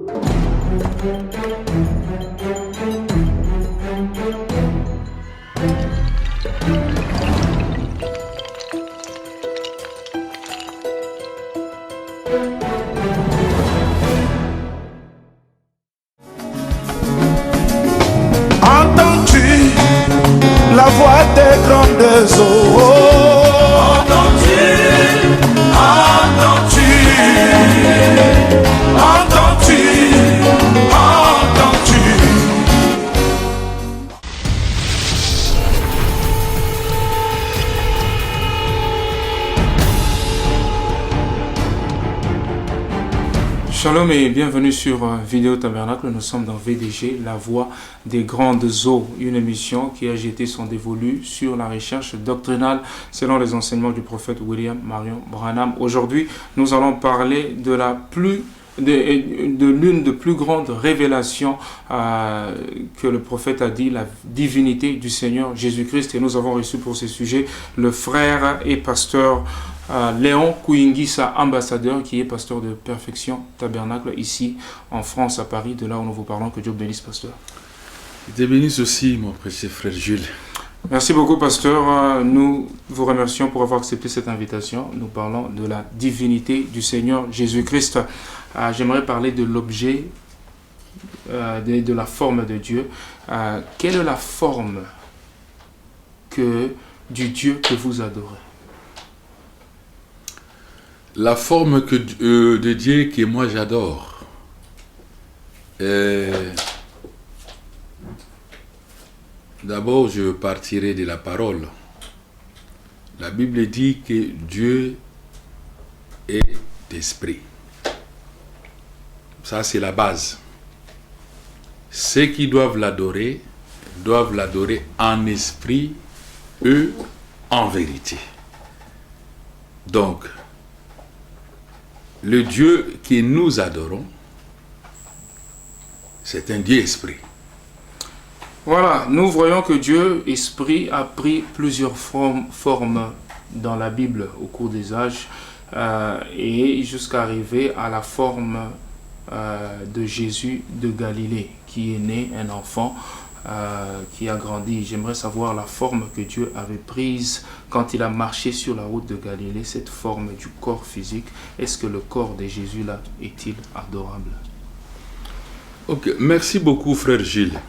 Entends-tu la voix des grandes eaux? Entends-tu, entends-tu, entends-tu, entends-tu? Shalom et bienvenue sur Vidéo Tabernacle. Nous sommes dans VDG, la voix des grandes eaux, une émission qui a jeté son dévolu sur la recherche doctrinale selon les enseignements du prophète William Marion Branham. Aujourd'hui, nous allons parler de l'une des plus grandes révélations que le prophète a dit, la divinité du Seigneur Jésus-Christ. Et nous avons reçu pour ce sujet le frère et pasteur Léon Kouingissa, ambassadeur, qui est pasteur de Perfection Tabernacle ici en France, à Paris, de là où nous vous parlons. Que Dieu bénisse, pasteur. Dieu bénisse aussi, mon précieux frère Jules. Merci beaucoup, pasteur. Nous vous remercions pour avoir accepté cette invitation. Nous parlons de la divinité du Seigneur Jésus-Christ. J'aimerais parler de l'objet, de la forme de Dieu. Quelle est la forme du Dieu que vous adorez? La forme de Dieu que moi j'adore. D'abord, je partirai de la parole. La Bible dit que Dieu est esprit. Ça, c'est la base. Ceux qui doivent l'adorer en esprit et en vérité. Donc, le Dieu que nous adorons, c'est un Dieu esprit. Voilà, nous voyons que Dieu esprit a pris plusieurs formes dans la Bible au cours des âges et jusqu'à arriver à la forme de Jésus de Galilée, qui est né un enfant qui a grandi. J'aimerais savoir la forme que Dieu avait prise quand il a marché sur la route de Galilée, cette forme du corps physique. Est-ce que le corps de Jésus là est-il adorable? Ok, merci beaucoup frère Gilles.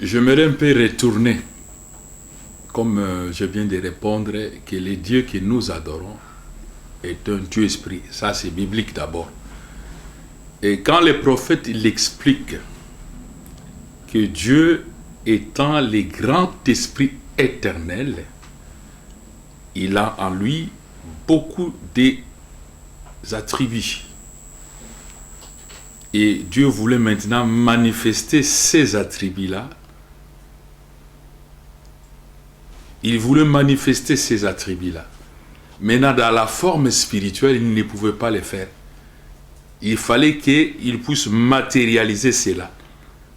J'aimerais un peu retourner, comme je viens de répondre, que le Dieu que nous adorons est un Dieu esprit. Ça c'est biblique d'abord. Et quand le prophète l'explique que Dieu étant le grand esprit éternel, il a en lui beaucoup d'attributs. Et Dieu voulait maintenant manifester ces attributs-là. Il voulait manifester ces attributs-là. Maintenant, dans la forme spirituelle, il ne pouvait pas le faire. Il fallait qu'il puisse matérialiser cela.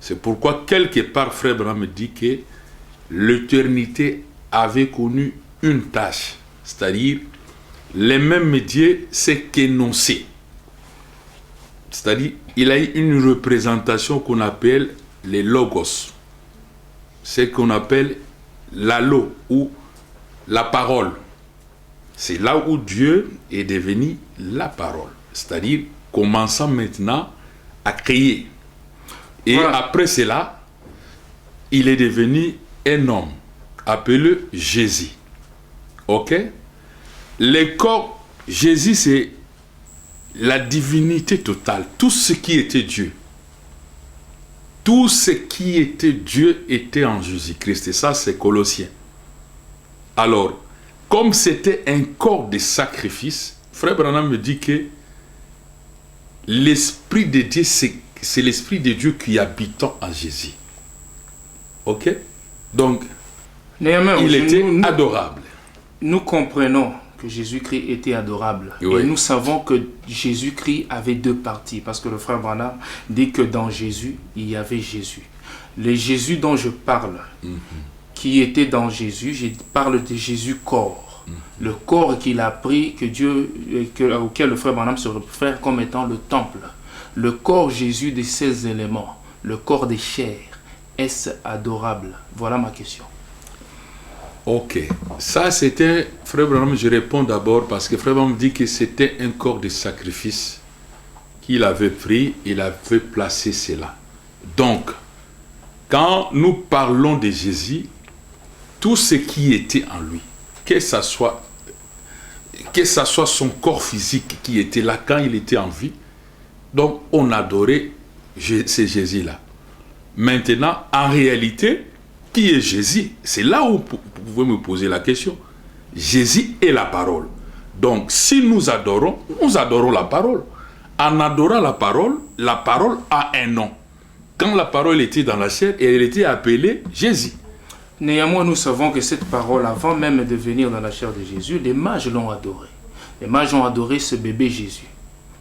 C'est pourquoi, quelque part, Frère Branham dit que l'éternité avait connu une tâche. C'est-à-dire, les mêmes Dieu s'est qu'énoncé. C'est-à-dire, il a eu une représentation qu'on appelle les logos. C'est qu'on appelle l'allo ou la parole. C'est là où Dieu est devenu la parole. C'est-à-dire, commençant maintenant à créer. Et voilà. Après cela, il est devenu un homme appelé Jésus. Ok? Le corps, Jésus, c'est la divinité totale. Tout ce qui était Dieu. Tout ce qui était Dieu était en Jésus-Christ. Et ça, c'est Colossiens. Alors, comme c'était un corps de sacrifice, Frère Branham me dit que l'Esprit de Dieu, c'est l'Esprit de Dieu qui habite en Jésus. Ok? Donc, il était adorable. Nous comprenons que Jésus-Christ était adorable. Oui. Et nous savons que Jésus-Christ avait deux parties. Parce que le frère Branham dit que dans Jésus, il y avait Jésus. Le Jésus dont je parle, qui était dans Jésus, je parle de Jésus corps. Le corps qu'il a pris, auquel le frère Branham se réfère comme étant le temple. Le corps Jésus des 16 éléments, le corps des chairs, est-ce adorable? Voilà ma question. Ok, ça c'était, frère Branham, je réponds d'abord parce que frère Branham dit que c'était un corps de sacrifice qu'il avait pris, il avait placé cela. Donc, quand nous parlons de Jésus, tout ce qui était en lui, que ce soit son corps physique qui était là quand il était en vie, donc on adorait ce Jésus-là. Maintenant, en réalité, qui est Jésus? C'est là où vous pouvez me poser la question. Jésus est la parole. Donc, si nous adorons la parole. En adorant la parole a un nom. Quand la parole était dans la chair, elle était appelée Jésus. Néanmoins, nous savons que cette parole, avant même de venir dans la chair de Jésus, les mages l'ont adoré. Les mages ont adoré ce bébé Jésus.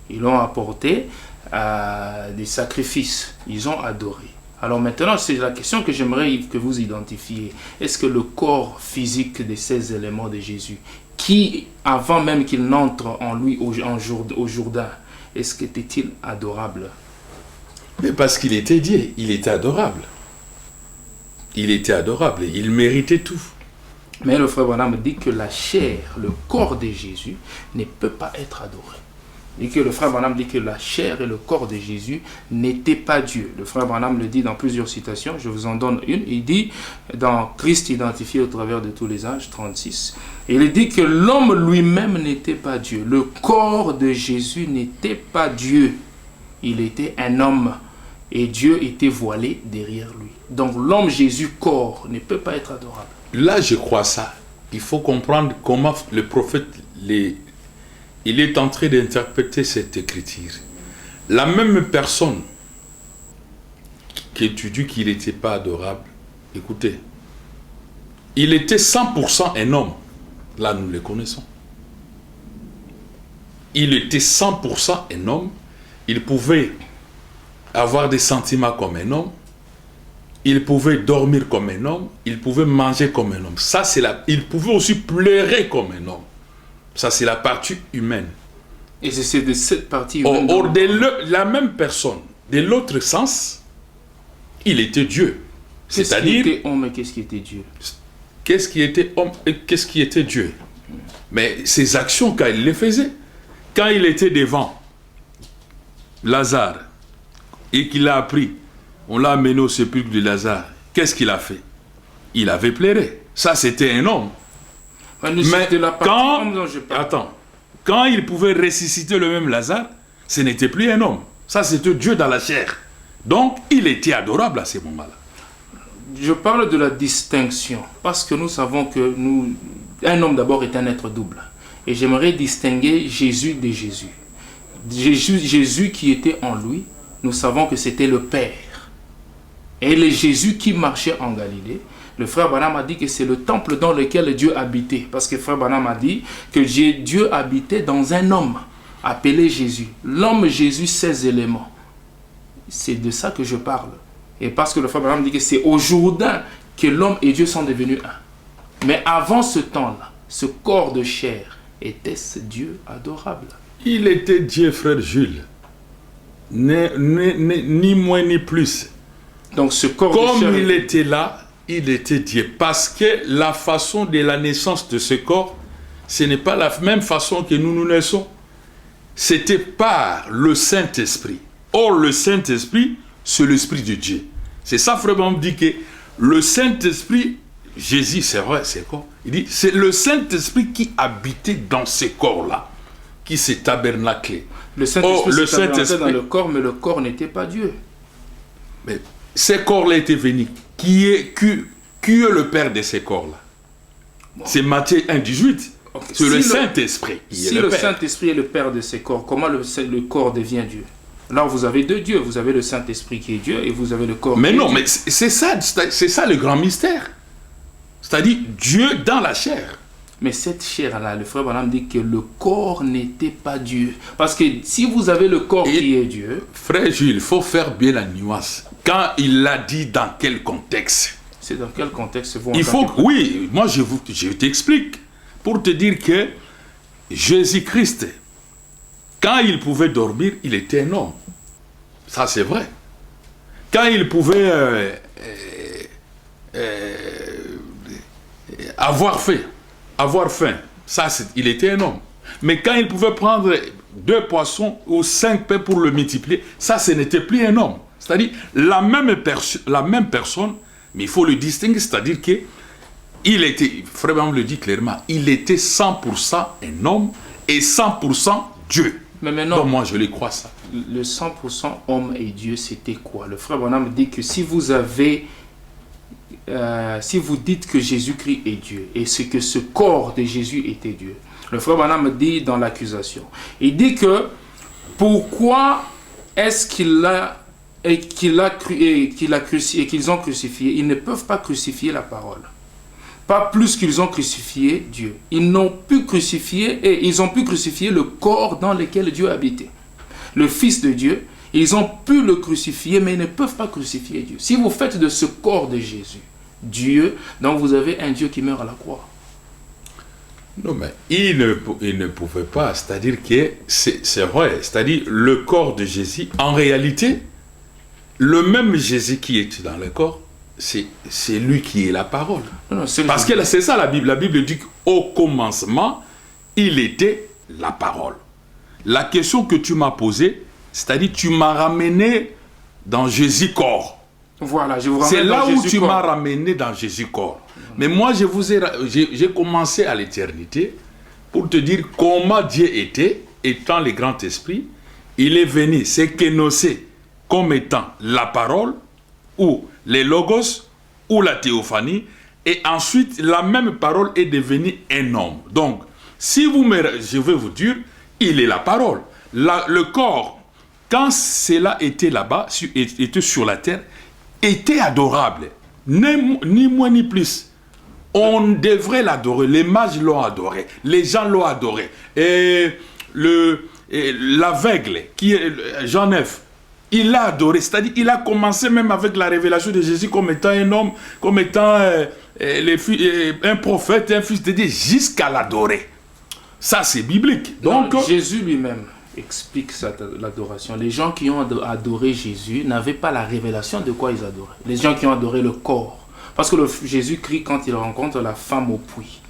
Ils l'ont apporté des sacrifices. Ils ont adoré. Alors maintenant, c'est la question que j'aimerais que vous identifiez. Est-ce que le corps physique des 16 éléments de Jésus, qui, avant même qu'il n'entre en lui au Jourdain, est-ce qu'il était-il adorable? Mais parce qu'il était Dieu, il était adorable. Il était adorable, il méritait tout. Mais le frère Branham dit que la chair, le corps de Jésus, ne peut pas être adoré. Et que le frère Branham dit que la chair et le corps de Jésus n'étaient pas Dieu. Le frère Branham le dit dans plusieurs citations, je vous en donne une. Il dit, dans Christ identifié au travers de tous les âges, 36, il dit que l'homme lui-même n'était pas Dieu. Le corps de Jésus n'était pas Dieu. Il était un homme et Dieu était voilé derrière lui. Donc l'homme Jésus corps ne peut pas être adorable. Là, je crois ça. Il faut comprendre comment le prophète il est en train d'interpréter cette écriture. La même personne qui tu dis qu'il n'était pas adorable, écoutez, il était 100% un homme. Là, nous le connaissons. Il était 100% un homme. Il pouvait avoir des sentiments comme un homme. Il pouvait dormir comme un homme. Il pouvait manger comme un homme. Ça, il pouvait aussi pleurer comme un homme. Ça, c'est la partie humaine. Et c'est de cette partie humaine. Or, la même personne, de l'autre sens, il était Dieu. C'est-à-dire... Qu'est-ce qui était homme et qu'est-ce qui était Dieu? Qu'est-ce qui était homme et qu'est-ce qui était Dieu? Mais ses actions, quand il les faisait, quand il était devant Lazare et qu'il l'a appris, on l'a amené au sépulcre de Lazare, qu'est-ce qu'il a fait? Il avait pleuré. Ça, c'était un homme. Mais quand il pouvait ressusciter le même Lazare, ce n'était plus un homme. Ça, c'était Dieu dans la chair. Donc, il était adorable à ce moment-là. Je parle de la distinction, parce que nous savons que un homme d'abord est un être double. Et j'aimerais distinguer Jésus de Jésus. Jésus qui était en lui, nous savons que c'était le Père. Et le Jésus qui marchait en Galilée, le frère Branham a dit que c'est le temple dans lequel Dieu habitait. Parce que frère Branham a dit que Dieu habitait dans un homme appelé Jésus. L'homme Jésus, 16 éléments. C'est de ça que je parle. Et parce que le frère Branham dit que c'est au Jourdain que l'homme et Dieu sont devenus un. Mais avant ce temps-là, ce corps de chair, était-ce Dieu adorable? Il était Dieu, frère Jules. Ni moins ni plus. Donc ce corps de chair... Comme il était là, il était Dieu. Parce que la façon de la naissance de ce corps, ce n'est pas la même façon que nous naissons. C'était par le Saint-Esprit. Or, le Saint-Esprit, c'est l'Esprit de Dieu. C'est ça, frère, on dit que le Saint-Esprit, Jésus, c'est vrai, c'est quoi? Il dit, c'est le Saint-Esprit qui habitait dans ces corps-là, qui s'est tabernaclé. Le Saint-Esprit s'est tabernaclé dans le corps, mais le corps n'était pas Dieu. Mais ces corps-là étaient venus. Qui est le Père de ces corps-là? Bon. C'est Matthieu 1,18. Okay. C'est si le Saint-Esprit. Si le Saint-Esprit est le Père de ces corps, comment le corps devient Dieu? Alors vous avez deux dieux, vous avez le Saint-Esprit qui est Dieu et vous avez le corps mais qui non, est Dieu. Mais c'est ça le grand mystère. C'est-à-dire Dieu dans la chair. Mais cette chair-là, le frère Branham dit que le corps n'était pas Dieu. Parce que si vous avez le corps qui est Dieu... Frère Jules, il faut faire bien la nuance. Quand il l'a dit, dans quel contexte? C'est dans quel contexte vous il faut, oui, moi je t'explique. pour te dire que Jésus-Christ, quand il pouvait dormir, il était un homme. Ça, c'est vrai. Quand il pouvait avoir faim, ça, il était un homme. Mais quand il pouvait prendre 2 poissons ou 5 pains pour le multiplier, ça, ce n'était plus un homme. C'est-à-dire la même personne, mais il faut le distinguer, c'est-à-dire que il était, Frère Branham le dit clairement, il était 100% un homme et 100% Dieu. Mais maintenant, donc moi je le crois ça. Le 100% homme et Dieu, c'était quoi? Le Frère Branham dit que si vous avez, si vous dites que Jésus-Christ est Dieu et que ce corps de Jésus était Dieu, le Frère Branham dit dans l'accusation, il dit que pourquoi est-ce qu'ils ont crucifié? Ils ne peuvent pas crucifier la parole. Pas plus qu'ils ont crucifié Dieu. Ils n'ont pu crucifier et ils ont pu crucifier le corps dans lequel Dieu habitait. Le Fils de Dieu, ils ont pu le crucifier, mais ils ne peuvent pas crucifier Dieu. Si vous faites de ce corps de Jésus Dieu, donc vous avez un Dieu qui meurt à la croix. Non, mais il ne pouvait pas, c'est-à-dire que c'est vrai, c'est-à-dire le corps de Jésus, en réalité, le même Jésus qui est dans le corps, c'est lui qui est la parole. Non, parce que c'est ça la Bible dit qu'au commencement, il était la parole. La question que tu m'as posée, c'est-à-dire tu m'as ramené dans Jésus corps. Voilà, je vous ramène. C'est là où tu m'as ramené dans Jésus corps. Mais moi, j'ai commencé à l'éternité pour te dire comment Dieu était, étant le grand esprit. Il est venu, c'est kénosé comme étant la parole, ou les logos, ou la théophanie, et ensuite la même parole est devenue un homme. Donc, si je vais vous dire, il est la parole. Le corps, quand cela était là-bas, était sur la terre, était adorable, ni moins ni plus. On devrait l'adorer, les mages l'ont adoré, les gens l'ont adoré, et l'aveugle, qui est Jean 9, il l'a adoré, c'est-à-dire il a commencé même avec la révélation de Jésus comme étant un homme, comme étant un prophète, un fils de Dieu, jusqu'à l'adorer. Ça c'est biblique. Donc Jésus lui-même explique l'adoration. Les gens qui ont adoré Jésus n'avaient pas la révélation de quoi ils adoraient. Les gens qui ont adoré le corps. Parce que Jésus-Christ, quand il rencontre la femme au puits,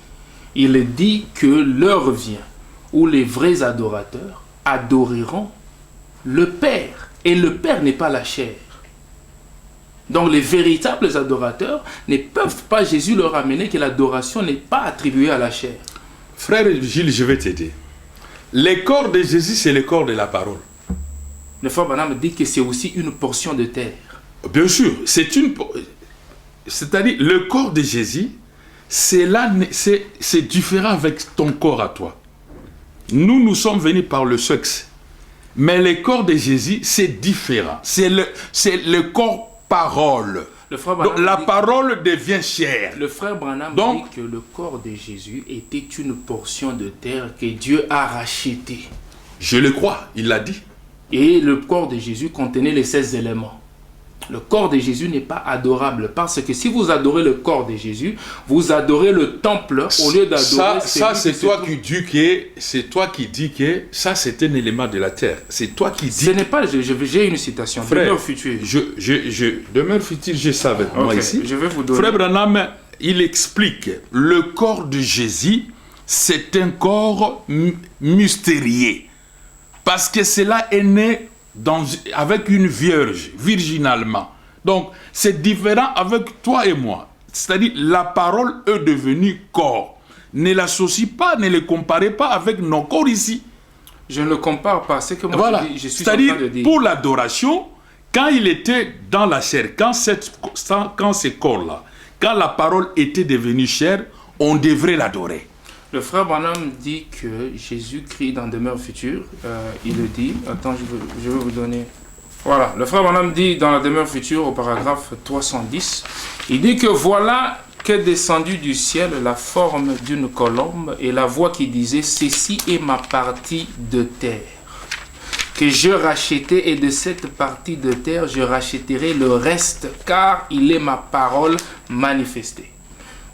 il dit que l'heure vient où les vrais adorateurs adoreront le Père. Et le Père n'est pas la chair. Donc les véritables adorateurs ne peuvent pas, Jésus leur amener que l'adoration n'est pas attribuée à la chair. Frère Gilles, je vais t'aider. Le corps de Jésus, c'est le corps de la parole. Le frère Branham dit que c'est aussi une portion de terre. Bien sûr, c'est-à-dire le corps de Jésus, c'est différent avec ton corps à toi. Nous sommes venus par le sexe. Mais le corps de Jésus, c'est différent. C'est le corps parole. Donc, la parole devient chair. Le frère Branham dit que le corps de Jésus était une portion de terre que Dieu a rachetée. Je le crois, il l'a dit. Et le corps de Jésus contenait les 16 éléments. Le corps de Jésus n'est pas adorable parce que si vous adorez le corps de Jésus, vous adorez le temple au lieu d'adorer. Ça c'est toi qui dis que ça c'est un élément de la terre. C'est toi qui dis. Ce n'est pas. J'ai une citation. Frère, Demeure future. Demeure future, j'ai ça avec moi ici. Je vais vous donner. Frère Branham, il explique le corps de Jésus, c'est un corps mystérieux parce que cela est né avec une vierge, virginalement. Donc, c'est différent avec toi et moi. C'est-à-dire, la parole est devenue corps. Ne l'associe pas, ne le comparez pas avec nos corps ici. Je ne le compare pas. C'est que moi, voilà. je suis en train de dire. C'est-à-dire, pour l'adoration, quand il était dans la chair, quand ce corps-là, quand la parole était devenue chair, on devrait l'adorer. Le frère Branham dit que Jésus-Christ dans Demeure future, il le dit, attends, je vais vous donner. Voilà, le frère Branham dit dans la Demeure future au paragraphe 310, il dit que voilà qu'est descendue du ciel la forme d'une colombe et la voix qui disait « Ceci est ma partie de terre, que je rachetais et de cette partie de terre je rachèterai le reste car il est ma parole manifestée. »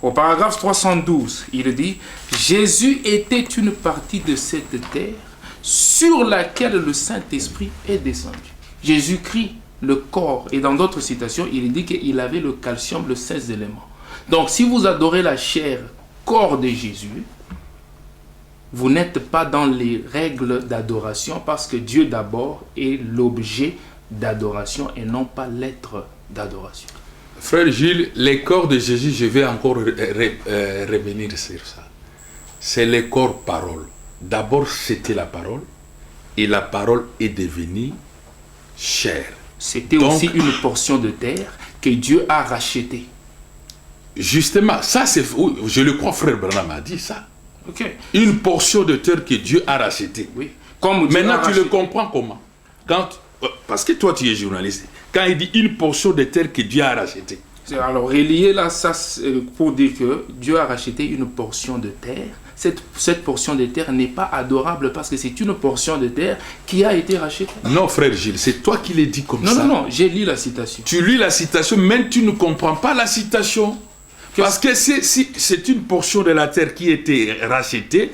Au paragraphe 312, il dit « Jésus était une partie de cette terre sur laquelle le Saint-Esprit est descendu. » Jésus-Christ, le corps, et dans d'autres citations, il dit qu'il avait le calcium, le 16 éléments. Donc, si vous adorez la chair, corps de Jésus, vous n'êtes pas dans les règles d'adoration parce que Dieu d'abord est l'objet d'adoration et non pas l'être d'adoration. Frère Gilles, les corps de Jésus, je vais encore revenir sur ça. C'est les corps parole. D'abord, c'était la parole et la parole est devenue chair. C'était aussi une portion de terre que Dieu a rachetée. Justement, ça c'est, je le crois, frère Branham a dit ça. Okay. Une portion de terre que Dieu a rachetée. Oui. Comme Dieu maintenant, a tu le comprends comment? Parce que toi, tu es journaliste. Quand il dit une portion de terre que Dieu a rachetée. Alors, relié là, ça, pour dire que Dieu a racheté une portion de terre. Cette portion de terre n'est pas adorable parce que c'est une portion de terre qui a été rachetée. Non, frère Gilles, c'est toi qui l'as dit comme ça. Non, j'ai lu la citation. Tu lis la citation, mais tu ne comprends pas la citation. Parce que c'est une portion de la terre qui a été rachetée,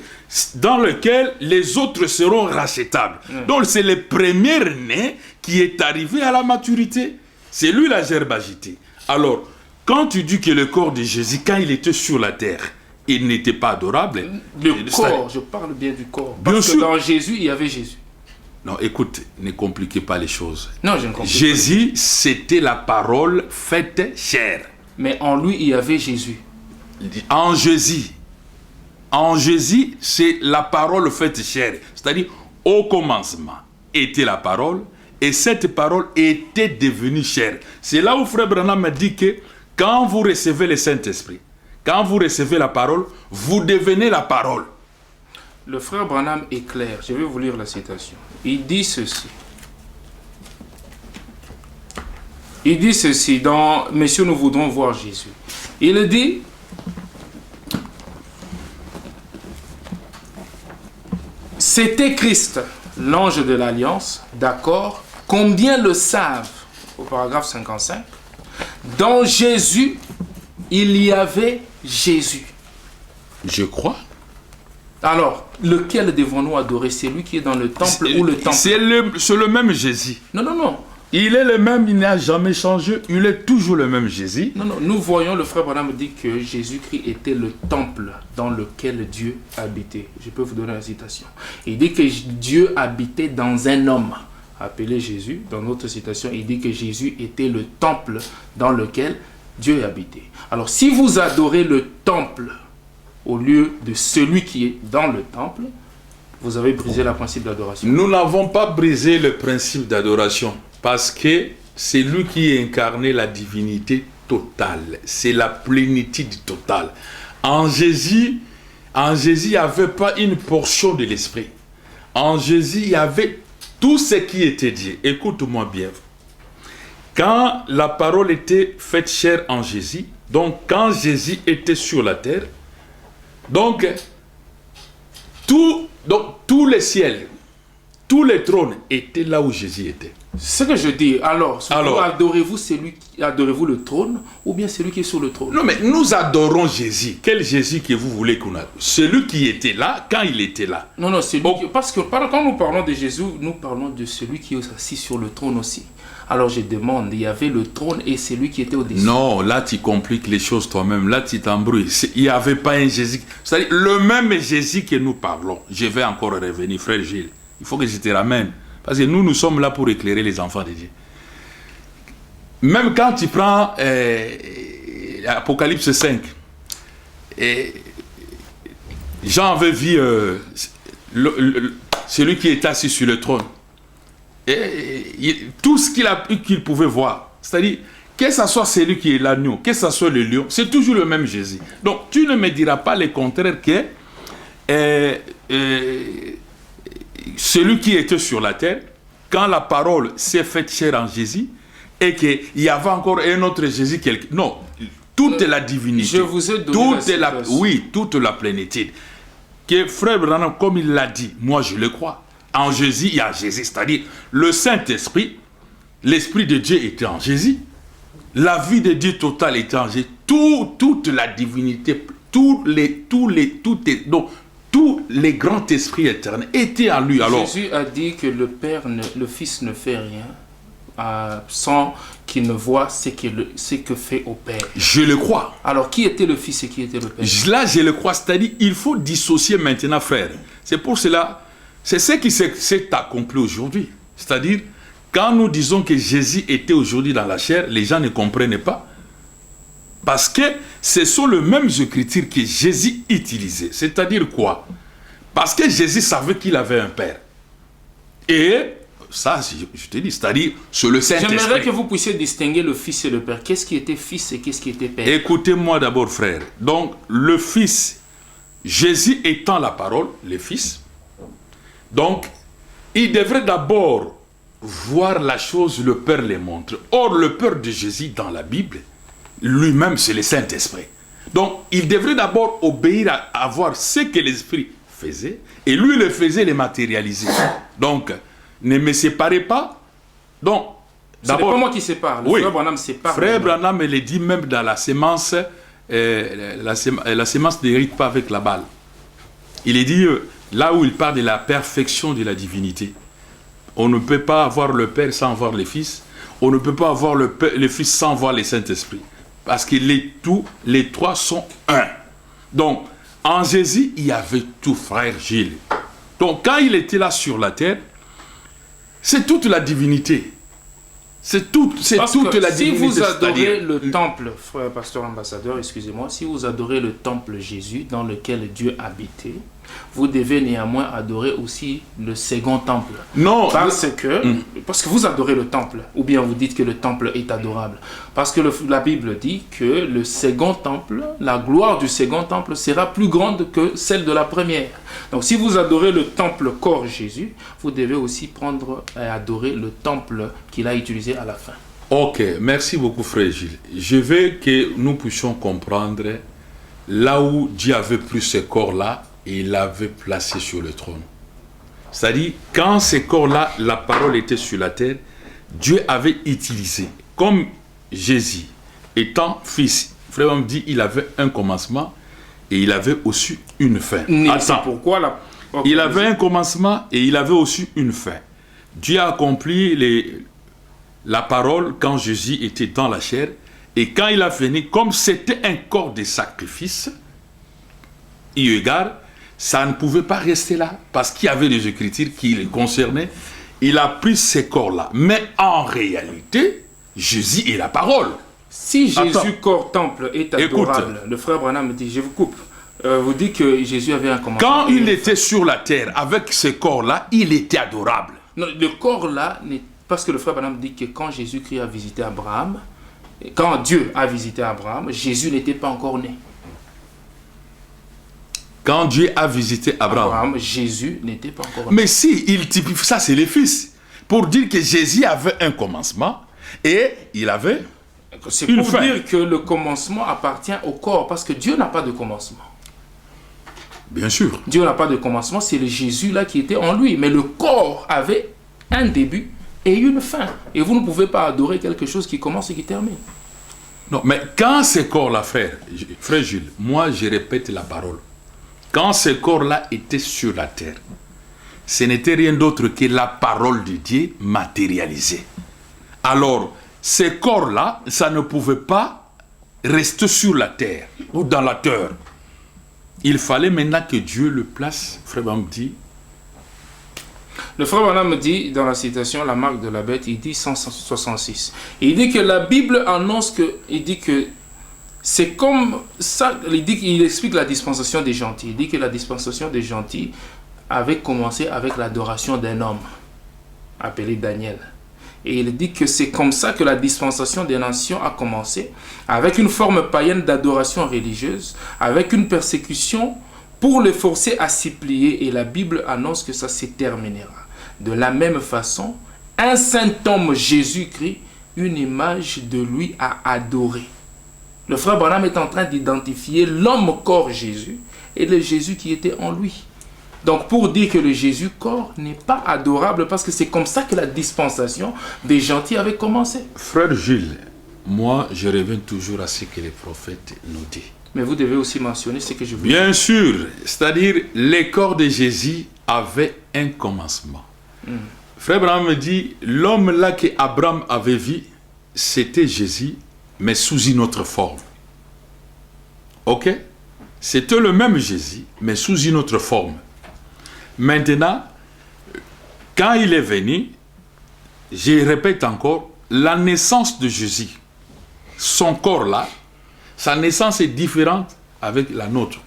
dans laquelle les autres seront rachetables. Donc c'est le premier né qui est arrivé à la maturité. C'est lui la gerbe agitée. Alors, quand tu dis que le corps de Jésus, quand il était sur la terre, il n'était pas adorable. Le corps, je parle bien du corps. Parce bien que sûr. dans Jésus, il y avait Jésus. Non, écoute, ne compliquez pas les choses. Non, je ne complique Jésus, c'était la parole faite chair. Mais en lui, il y avait Jésus. En Jésus, c'est la parole faite chair. C'est-à-dire, au commencement était la parole, et cette parole était devenue chair. C'est là où Frère Branham me dit que quand vous recevez le Saint-Esprit, quand vous recevez la parole, vous devenez la parole. Le frère Branham est clair. Je vais vous lire la citation. Il dit ceci. Il dit ceci dans « Messieurs, nous voudrons voir Jésus ». Il dit « C'était Christ, l'ange de l'Alliance, d'accord, combien le savent ?» Au paragraphe 55. « Dans Jésus, il y avait Jésus. » Je crois. Alors, lequel devons-nous adorer? C'est lui qui est dans le temple ou le temple? C'est le même Jésus. Non. Il est le même, il n'a jamais changé, il est toujours le même Jésus. Non, nous voyons, le frère Branham dit que Jésus-Christ était le temple dans lequel Dieu habitait. Je peux vous donner la citation. Il dit que Dieu habitait dans un homme appelé Jésus. Dans notre citation, il dit que Jésus était le temple dans lequel Dieu habitait. Alors, si vous adorez le temple au lieu de celui qui est dans le temple, vous avez brisé le principe d'adoration. Nous n'avons pas brisé le principe d'adoration. Parce que c'est lui qui a incarné la divinité totale. C'est la plénitude totale. En Jésus, il n'y avait pas une portion de l'esprit. En Jésus, il y avait tout ce qui était dit. Écoute-moi bien. Quand la parole était faite chair en Jésus, donc quand Jésus était sur la terre, donc tous les ciels, tous les trônes étaient là où Jésus était. Ce que je dis, alors adorez-vous le trône ou bien celui qui est sur le trône? Non, mais nous adorons Jésus. Quel Jésus que vous voulez qu'on adore? Celui qui était là, quand il était là. Non, c'est lui. Parce que quand nous parlons de Jésus, nous parlons de celui qui est assis sur le trône aussi. Alors je demande, il y avait le trône et celui qui était au-dessus. Non, là tu compliques les choses toi-même. Là tu t'embrouilles. Il n'y avait pas un Jésus. C'est-à-dire le même Jésus que nous parlons. Je vais encore revenir, frère Gilles. Il faut que je te ramène. Parce que nous sommes là pour éclairer les enfants de Dieu. Même quand tu prends Apocalypse 5, Jean avait vu celui qui est assis sur le trône. Tout ce qu'il pouvait voir, c'est-à-dire que ce soit celui qui est l'agneau, que ce soit le lion, c'est toujours le même Jésus. Donc tu ne me diras pas le contraire que celui qui était sur la terre, quand la parole s'est faite chair en Jésus, et qu'il y avait encore un autre Jésus, non, toute la divinité, je vous ai donné toute la plénitude. Que frère Branham, comme il l'a dit, moi je le crois. En Jésus, il y a Jésus, c'est-à-dire le Saint-Esprit, l'Esprit de Dieu était en Jésus, la vie de Dieu totale était en Jésus, toute la divinité, donc, tous les grands esprits éternels étaient en lui. Alors, Jésus a dit que le Fils ne fait rien sans qu'il ne voit ce que fait au Père. Je le crois. Alors, qui était le Fils et qui était le Père? Là, je le crois. C'est-à-dire, il faut dissocier maintenant, frère. C'est pour cela, c'est ce qui s'est accompli aujourd'hui. C'est-à-dire, quand nous disons que Jésus était aujourd'hui dans la chair, les gens ne comprennent pas. Parce que ce sont les mêmes écritures que Jésus utilisait. C'est-à-dire quoi? Parce que Jésus savait qu'il avait un Père. Et ça, je te dis, c'est-à-dire, c'est le Saint-Esprit. J'aimerais que vous puissiez distinguer le Fils et le Père. Qu'est-ce qui était Fils et qu'est-ce qui était Père? Écoutez-moi d'abord, frère. Donc, le Fils, Jésus étant la parole, le Fils, donc, il devrait d'abord voir la chose, le Père les montre. Or, le Père de Jésus dans la Bible, lui-même, c'est le Saint-Esprit. Donc, il devrait d'abord obéir à voir ce que l'Esprit faisait, et lui le faisait, les matérialiser. Donc, ne me séparez pas. Donc, ce n'est pas moi qui sépare. Le frère Branham sépare. Frère Branham, il dit même dans la sémence, la sémence n'hérite pas avec la balle. Il est dit, là où il parle de la perfection de la divinité, on ne peut pas avoir le Père sans voir le Fils, on ne peut pas avoir le Fils sans voir le Saint-Esprit. Parce que les trois sont un. Donc, en Jésus, il y avait tout, frère Gilles. Donc, quand il était là sur la terre, c'est toute la divinité. C'est toute la divinité. Si vous adorez le temple, frère pasteur ambassadeur, excusez-moi, si vous adorez le temple Jésus dans lequel Dieu habitait, vous devez néanmoins adorer aussi le second temple. Non. Parce que vous adorez le temple, ou bien vous dites que le temple est adorable. Parce que la Bible dit que le second temple, la gloire du second temple sera plus grande que celle de la première. Donc si vous adorez le temple corps Jésus, vous devez aussi prendre et adorer le temple qu'il a utilisé à la fin. Ok, merci beaucoup frère Gilles. Je veux que nous puissions comprendre là où Dieu avait pris ce corps-là et il l'avait placé sur le trône. C'est-à-dire, quand ce corps-là, la parole était sur la terre, Dieu avait utilisé, comme Jésus, étant fils, frère me dit, il avait un commencement et il avait aussi une fin. C'est pourquoi il avait un commencement et il avait aussi une fin. Dieu a accompli la parole quand Jésus était dans la chair, et quand il a venu, comme c'était un corps de sacrifice, eu égard, ça ne pouvait pas rester là, parce qu'il y avait des écritures qui le concernaient. Il a pris ces corps-là. Mais en réalité, Jésus est la parole. Si Jésus, corps, temple, est adorable, le frère Branham me dit, je vous coupe, vous dites que Jésus avait un commencement. Quand il était sur la terre, avec ce corps-là, il était adorable. Non, le corps-là, parce que le frère Branham dit que quand Jésus-Christ a visité Abraham, quand Dieu a visité Abraham, Jésus n'était pas encore né. Quand Dieu a visité Abraham, Jésus n'était pas encore né. Mais si, il typifie ça, c'est les fils. Pour dire que Jésus avait un commencement et il avait c'est une pour fin. dire que le commencement appartient au corps, parce que Dieu n'a pas de commencement. Bien sûr. Dieu n'a pas de commencement, c'est le Jésus là qui était en lui. Mais le corps avait un début et une fin. Et vous ne pouvez pas adorer quelque chose qui commence et qui termine. Non, mais quand ce corps-là, frère Gilles, moi je répète la parole. Quand ce corps-là était sur la terre, ce n'était rien d'autre que la parole de Dieu matérialisée. Alors, ce corps-là, ça ne pouvait pas rester sur la terre ou dans la terre. Il fallait maintenant que Dieu le place, frère Branham dit. Le frère Branham me dit, dans la citation, la marque de la bête, il dit 166. Il dit que la Bible annonce que, il dit que c'est comme ça, il explique la dispensation des gentils. Il dit que la dispensation des gentils avait commencé avec l'adoration d'un homme, appelé Daniel. Et il dit que c'est comme ça que la dispensation des nations a commencé, avec une forme païenne d'adoration religieuse, avec une persécution pour les forcer à s'y plier. Et la Bible annonce que ça se terminera. De la même façon, un saint homme, Jésus-Christ, une image de lui à adorer. Le frère Branham est en train d'identifier l'homme corps Jésus et le Jésus qui était en lui. Donc pour dire que le Jésus corps n'est pas adorable, parce que c'est comme ça que la dispensation des gentils avait commencé. Frère Gilles, moi, je reviens toujours à ce que les prophètes nous disent. Mais vous devez aussi mentionner ce que je vous dis. Bien sûr, c'est-à-dire les corps de Jésus avaient un commencement. Frère Branham me dit, l'homme là que Abraham avait vu, c'était Jésus, mais sous une autre forme. Ok? C'était le même Jésus, mais sous une autre forme. Maintenant, quand il est venu, je répète encore, la naissance de Jésus, son corps là, sa naissance est différente avec la nôtre.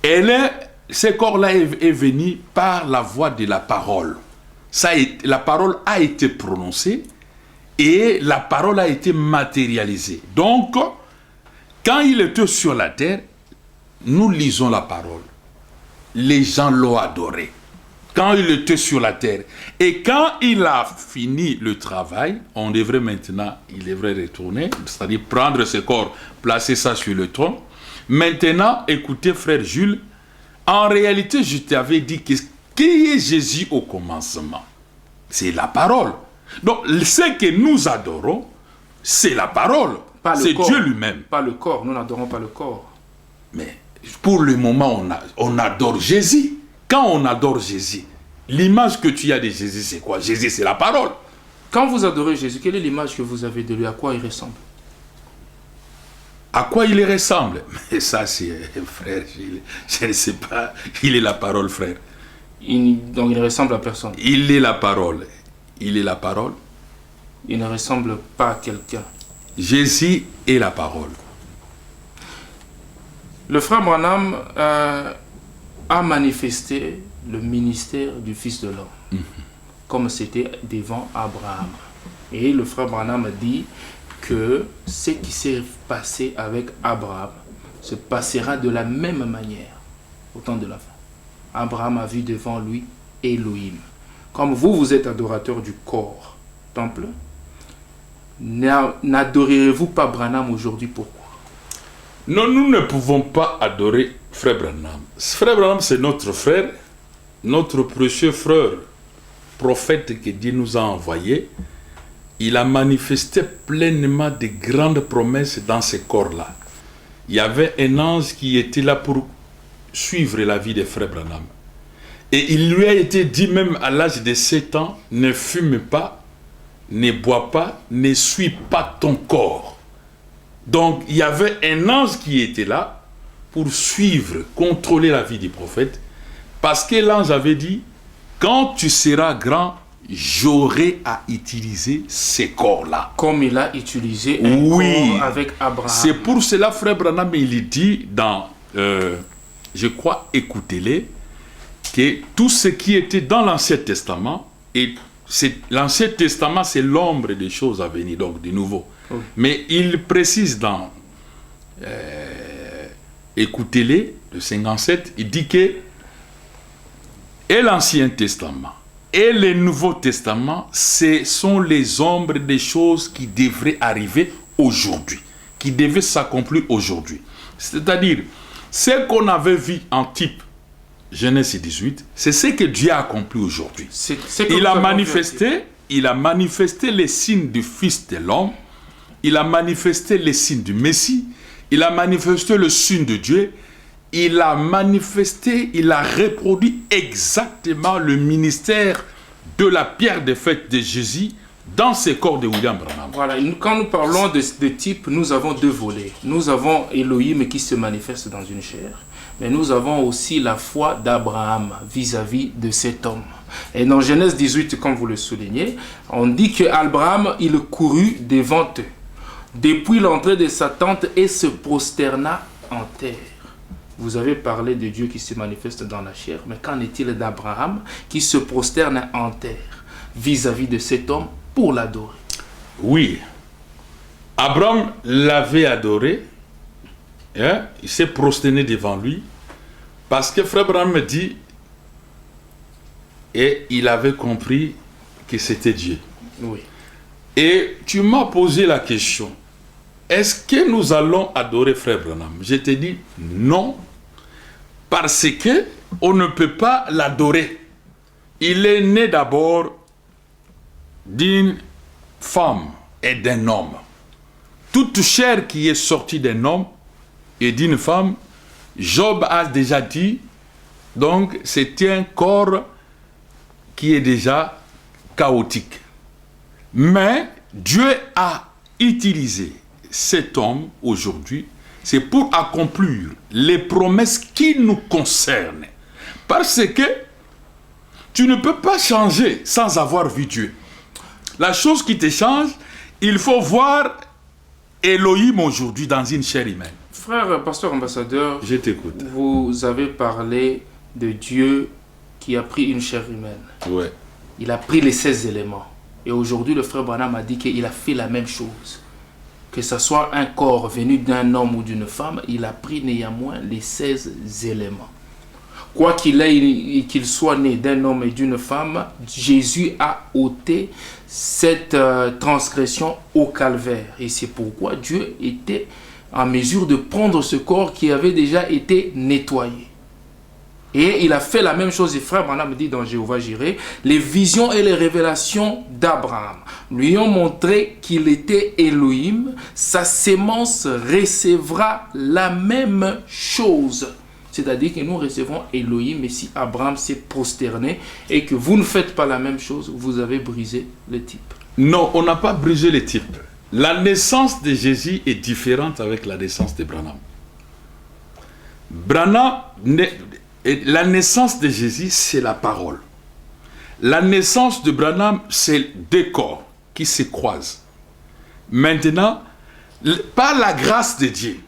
Ce corps-là est venu par la voie de la parole. La parole a été prononcée et la parole a été matérialisée. Donc, quand il était sur la terre, nous lisons la parole. Les gens l'ont adoré. Quand il était sur la terre. Et quand il a fini le travail, il devrait retourner, c'est-à-dire prendre ce corps, placer ça sur le trône. Maintenant, écoutez, frère Jules, en réalité, je t'avais dit qui est Jésus au commencement. C'est la parole. Donc, ce que nous adorons, c'est la parole. C'est Dieu lui-même. Pas le corps, nous n'adorons pas le corps. Mais pour le moment, on adore Jésus. Quand on adore Jésus, l'image que tu as de Jésus, c'est quoi? Jésus, c'est la parole. Quand vous adorez Jésus, quelle est l'image que vous avez de lui? À quoi il ressemble? À quoi il ressemble? Mais ça, c'est frère, je ne sais pas. Il est la parole, frère. Donc il ne ressemble à personne. Il est la parole. Il est la parole. Il ne ressemble pas à quelqu'un. Jésus est la parole. Le frère Branham a manifesté le ministère du Fils de l'homme, comme c'était devant Abraham. Et le frère Branham a dit que ce qui s'est passé avec Abraham se passera de la même manière au temps de la fin. Abraham a vu devant lui Elohim. Comme vous êtes adorateur du corps, temple, n'adorerez-vous pas Branham aujourd'hui? Pourquoi? Non, nous ne pouvons pas adorer frère Branham. Frère Branham, c'est notre frère, notre précieux frère, prophète que Dieu nous a envoyé. Il a manifesté pleinement de grandes promesses dans ce corps-là. Il y avait un ange qui était là pour suivre la vie de frère Branham. Et il lui a été dit même à l'âge de 7 ans, ne fume pas, ne bois pas, ne suis pas ton corps. Donc il y avait un ange qui était là pour suivre, contrôler la vie du prophète, parce que l'ange avait dit, quand tu seras grand, j'aurai à utiliser ces corps-là. Comme il a utilisé un corps avec Abraham. C'est pour cela, frère Branham, il dit dans, je crois, écoutez-les, que tout ce qui était dans l'Ancien Testament, et l'Ancien Testament, c'est l'ombre des choses à venir, donc du nouveau. Oui. Mais il précise dans écoutez-les, le 57, il dit que et l'Ancien Testament et le Nouveau Testament, ce sont les ombres des choses qui devraient arriver aujourd'hui, qui devaient s'accomplir aujourd'hui. C'est-à-dire, ce qu'on avait vu en type Genèse 18, c'est ce que Dieu a accompli aujourd'hui. Il a manifesté les signes du Fils de l'homme, il a manifesté les signes du Messie, il a manifesté le signe de Dieu, il a manifesté, il a reproduit exactement le ministère de la pierre de fête de Jésus dans ce corps de William Branham. Voilà, quand nous parlons de type, nous avons deux volets. Nous avons Elohim qui se manifeste dans une chair, mais nous avons aussi la foi d'Abraham vis-à-vis de cet homme. Et dans Genèse 18, comme vous le soulignez, on dit qu'Abraham, il courut devant eux, depuis l'entrée de sa tente, et se prosterna en terre. Vous avez parlé de Dieu qui se manifeste dans la chair, mais qu'en est-il d'Abraham qui se prosterne en terre vis-à-vis de cet homme pour l'adorer? Oui, Abraham l'avait adoré, hein? Il s'est prosterné devant lui, parce que frère Abraham me dit, et il avait compris que c'était Dieu. Oui. Et tu m'as posé la question, est-ce que nous allons adorer frère Branham? Je te dis non, parce que on ne peut pas l'adorer. Il est né d'abord d'une femme est d'un homme. Toute chair qui est sortie d'un homme et d'une femme, Job a déjà dit, donc c'est un corps qui est déjà chaotique. Mais Dieu a utilisé cet homme aujourd'hui, c'est pour accomplir les promesses qui nous concernent. Parce que tu ne peux pas changer sans avoir vu Dieu. La chose qui te change, il faut voir Elohim aujourd'hui dans une chair humaine. Frère, pasteur ambassadeur, Je t'écoute. vous avez parlé de Dieu qui a pris une chair humaine. Ouais. Il a pris les 16 éléments. Et aujourd'hui, le frère Branham a dit qu'il a fait la même chose. Que ce soit un corps venu d'un homme ou d'une femme, il a pris néanmoins les 16 éléments. Quoi qu'il soit né d'un homme et d'une femme, Jésus a ôté cette transgression au calvaire. Et c'est pourquoi Dieu était en mesure de prendre ce corps qui avait déjà été nettoyé. Et il a fait la même chose, et frère Branham dit dans Jéhovah Jireh, les visions et les révélations d'Abraham lui ont montré qu'il était Elohim, sa sémence recevra la même chose. C'est-à-dire que nous recevons Elohim, et si Abraham s'est prosterné et que vous ne faites pas la même chose, vous avez brisé le type. Non, on n'a pas brisé les types. La naissance de Jésus est différente avec la naissance de Branham. La naissance de Jésus, c'est la parole. La naissance de Branham, c'est deux corps qui se croisent. Maintenant, par la grâce de Dieu,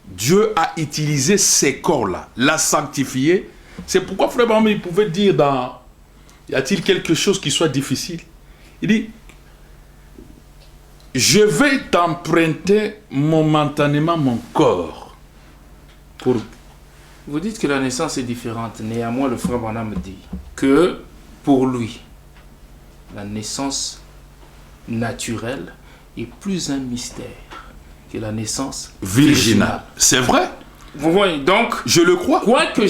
Dieu a utilisé ces corps-là, l'a sanctifié. C'est pourquoi frère Branham, il pouvait dire dans... Y a-t-il quelque chose qui soit difficile? Il dit, je vais t'emprunter momentanément mon corps pour... Vous dites que la naissance est différente. Néanmoins, le frère Branham dit que pour lui, la naissance naturelle est plus un mystère que la naissance virginale. C'est vrai. Vous voyez, donc, je le crois. Quoique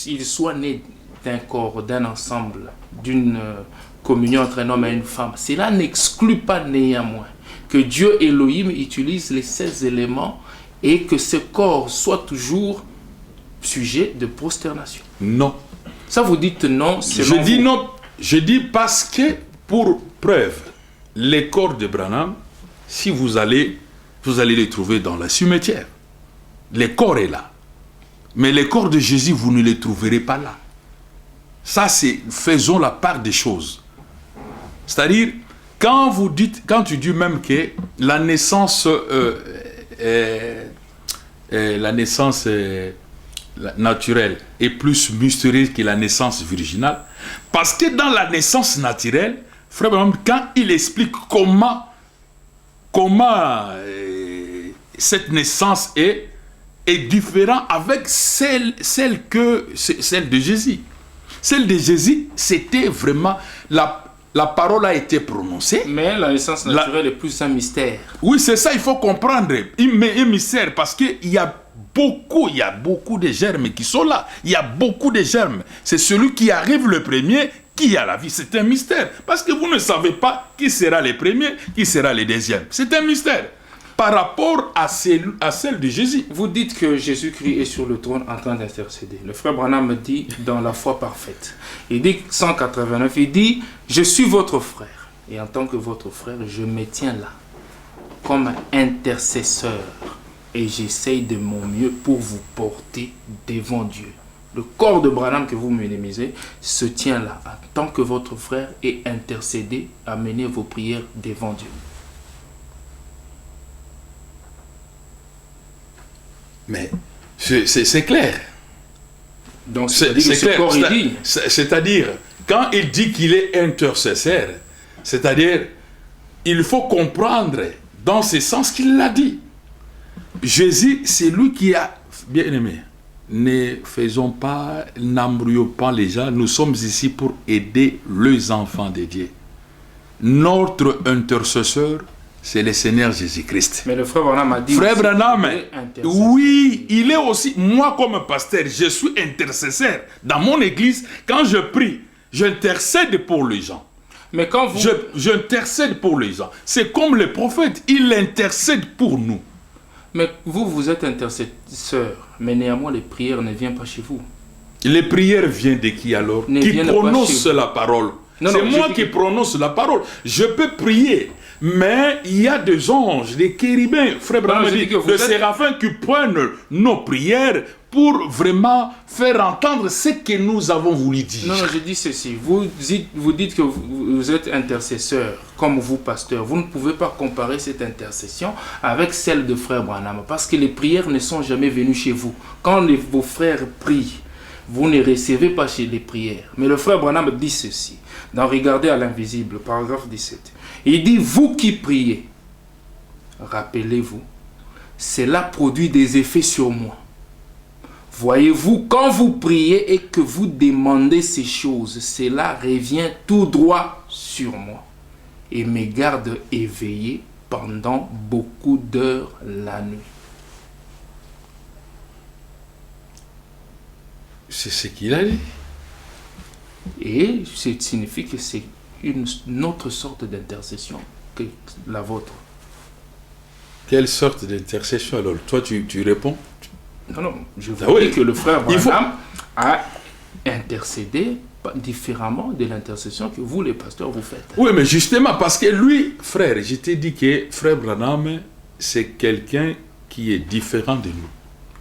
il soit né d'un corps, d'un ensemble, d'une communion entre un homme et une femme, cela n'exclut pas néanmoins que Dieu Elohim utilise les 16 éléments et que ce corps soit toujours sujet de prosternation. Non. Ça vous dites non, je dis non. Je dis parce que, pour preuve, les corps de Branham, si vous allez les trouver dans la cimetière. Les corps est là. Mais les corps de Jésus, vous ne les trouverez pas là. Ça, c'est faisons la part des choses. C'est-à-dire, quand tu dis même que la naissance naturelle est plus mystérieuse que la naissance virginale, parce que dans la naissance naturelle, frère Branham, quand il explique comment cette naissance est différente avec celle de Jésus. Celle de Jésus, c'était vraiment la parole a été prononcée. Mais la naissance naturelle est plus un mystère. Oui, c'est ça, il faut comprendre. Un mystère, parce qu'il y a beaucoup de germes qui sont là. Il y a beaucoup de germes. C'est celui qui arrive le premier qui a la vie. C'est un mystère. Parce que vous ne savez pas qui sera le premier, qui sera le deuxième. C'est un mystère. Par rapport à celle de Jésus. Vous dites que Jésus-Christ est sur le trône en train d'intercéder. Le frère Branham dit dans la foi parfaite. Il dit 189, il dit « Je suis votre frère. Et en tant que votre frère, je me tiens là comme intercesseur. Et j'essaye de mon mieux pour vous porter devant Dieu. » Le corps de Branham que vous minimisez se tient là en tant que votre frère et intercédez, amenez vos prières devant Dieu. Mais c'est clair. Donc c'est-à-dire, quand il dit qu'il est intercesseur, c'est-à-dire, il faut comprendre dans ce sens qu'il l'a dit. Jésus, c'est lui qui a... Bien aimé, n'embrouillons pas les gens, nous sommes ici pour aider les enfants de Dieu. Notre intercesseur, c'est le Seigneur Jésus-Christ. Mais le frère Branham a dit... Frère Branham, oui, il est aussi... Moi, comme pasteur, je suis intercesseur. Dans mon église, quand je prie, j'intercède pour les gens. Mais quand vous... J'intercède pour les gens. C'est comme les prophètes, ils intercèdent pour nous. Mais vous êtes intercesseur, mais néanmoins les prières ne viennent pas chez vous. Les prières viennent de qui alors? Ne Qui viennent prononce pas chez la parole. Non, C'est non, moi je dis qui que- prononce la parole. Je peux prier, mais il y a des anges, des chérubins, frère Branham je dit, dis que vous de êtes- séraphins qui prennent nos prières pour vraiment faire entendre ce que nous avons voulu dire. Non, non, je dis ceci. Vous dites que vous êtes intercesseur, comme vous, pasteur. Vous ne pouvez pas comparer cette intercession avec celle de frère Branham, parce que les prières ne sont jamais venues chez vous. Quand vos frères prient, vous ne recevez pas chez les prières. Mais le frère Branham dit ceci, dans Regarder à l'invisible, paragraphe 17. Il dit, vous qui priez, rappelez-vous, cela produit des effets sur moi. Voyez-vous, quand vous priez et que vous demandez ces choses, cela revient tout droit sur moi et me garde éveillé pendant beaucoup d'heures la nuit. C'est ce qu'il a dit. Et ça signifie que c'est une autre sorte d'intercession que la vôtre. Quelle sorte d'intercession alors? Toi, tu réponds? Non, non, je vous Ah oui. dis que le frère Il faut- Branham a intercédé différemment de l'intercession que vous, les pasteurs, vous faites. Oui, mais justement, parce que lui, frère, je t'ai dit que frère Branham, c'est quelqu'un qui est différent de nous.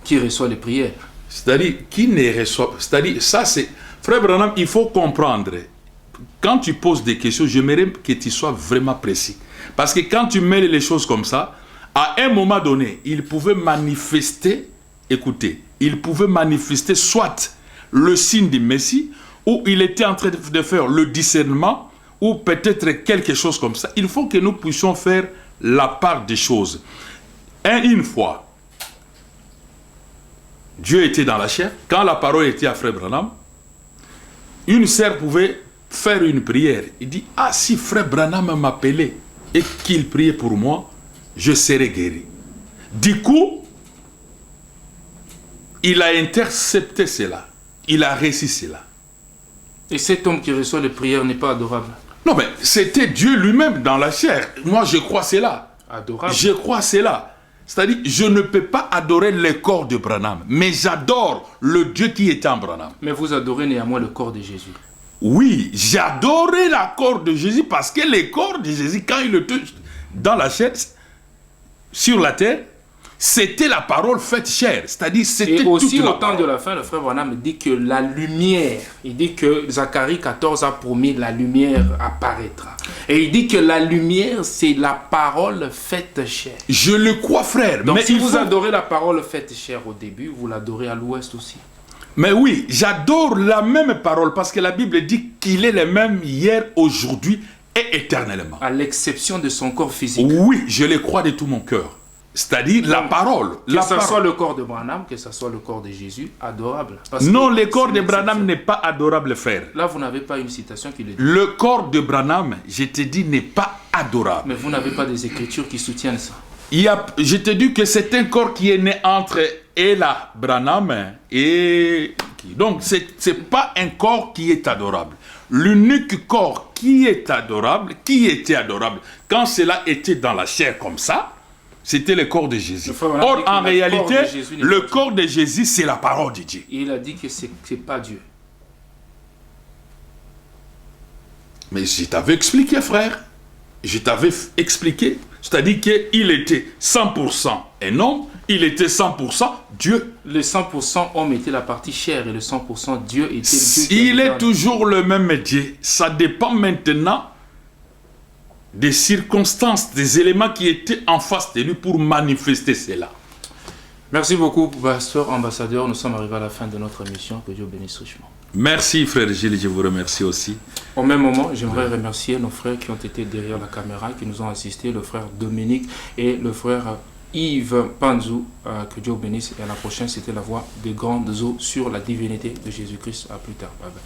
Qui reçoit les prières. C'est-à-dire, qui ne reçoit... C'est-à-dire, ça c'est... Frère Branham, il faut comprendre. Quand tu poses des questions, j'aimerais que tu sois vraiment précis. Parce que quand tu mêles les choses comme ça, à un moment donné, il pouvait manifester, écoutez, il pouvait manifester soit le signe du Messie, ou il était en train de faire le discernement, ou peut-être quelque chose comme ça. Il faut que nous puissions faire la part des choses. Une fois, Dieu était dans la chair. Quand la parole était à frère Branham, une sœur pouvait faire une prière. Il dit, ah, si frère Branham m'appelait et qu'il priait pour moi, je serai guéri. Du coup, il a intercepté cela. Il a réussi cela. Et cet homme qui reçoit les prières n'est pas adorable. Non, mais c'était Dieu lui-même dans la chair. Moi, je crois cela. Adorable. Je crois cela. C'est-à-dire, je ne peux pas adorer le corps de Branham, mais j'adore le Dieu qui est en Branham. Mais vous adorez néanmoins le corps de Jésus. Oui, j'adorais le corps de Jésus parce que le corps de Jésus, quand il était dans la chair, sur la terre, c'était la parole faite chair. C'est-à-dire, c'était Et aussi, toute la au temps de parole. la fin, le frère Branham dit que la lumière, il dit que Zacharie 14 a promis la lumière apparaîtra. Et il dit que la lumière, c'est la parole faite chair. Je le crois, frère. Donc mais si il vous faut... adorez la parole faite chair au début, vous l'adorez à l'ouest aussi. Mais oui, j'adore la même parole parce que la Bible dit qu'il est le même hier, aujourd'hui et éternellement. À l'exception de son corps physique. Oui, je le crois de tout mon cœur. C'est-à-dire la parole. Que La ce parole. soit le corps de Branham, que ce soit le corps de Jésus, adorable. Parce Non, que le corps c'est de une Branham exception. n'est pas adorable, frère. Là, vous n'avez pas une citation qui le dit. Le corps de Branham, je te dis, n'est pas adorable. Mais vous n'avez pas des écritures qui soutiennent ça. Je te dis que c'est un corps qui est né entre Ella Branham et... Donc, ce n'est pas un corps qui est adorable. L'unique corps qui est adorable, qui était adorable, quand cela était dans la chair comme ça, c'était le corps de Jésus. Le frère Branham Or, dit que en le réalité, corps de Jésus n'est le pas corps de Jésus, c'est la parole de Dieu. Et il a dit que c'est pas Dieu. Mais je t'avais expliqué, frère. Je t'avais expliqué. C'est-à-dire qu'il était 100% un homme, il était 100% Dieu. Le 100% homme était la partie chair et le 100% Dieu était le Dieu. qui Il habitait est en- toujours le même Dieu. Ça dépend maintenant des circonstances, des éléments qui étaient en face de lui pour manifester cela. Merci beaucoup, pasteur, ambassadeur. Nous sommes arrivés à la fin de notre émission. Que Dieu bénisse richement. Merci, frère Gilles, je vous remercie aussi. Au même moment, j'aimerais remercier nos frères qui ont été derrière la caméra, qui nous ont assistés, le frère Dominique et le frère Yves Panzou. Que Dieu bénisse. Et à la prochaine, c'était la voix des grandes eaux sur la divinité de Jésus-Christ. À plus tard. Bye bye.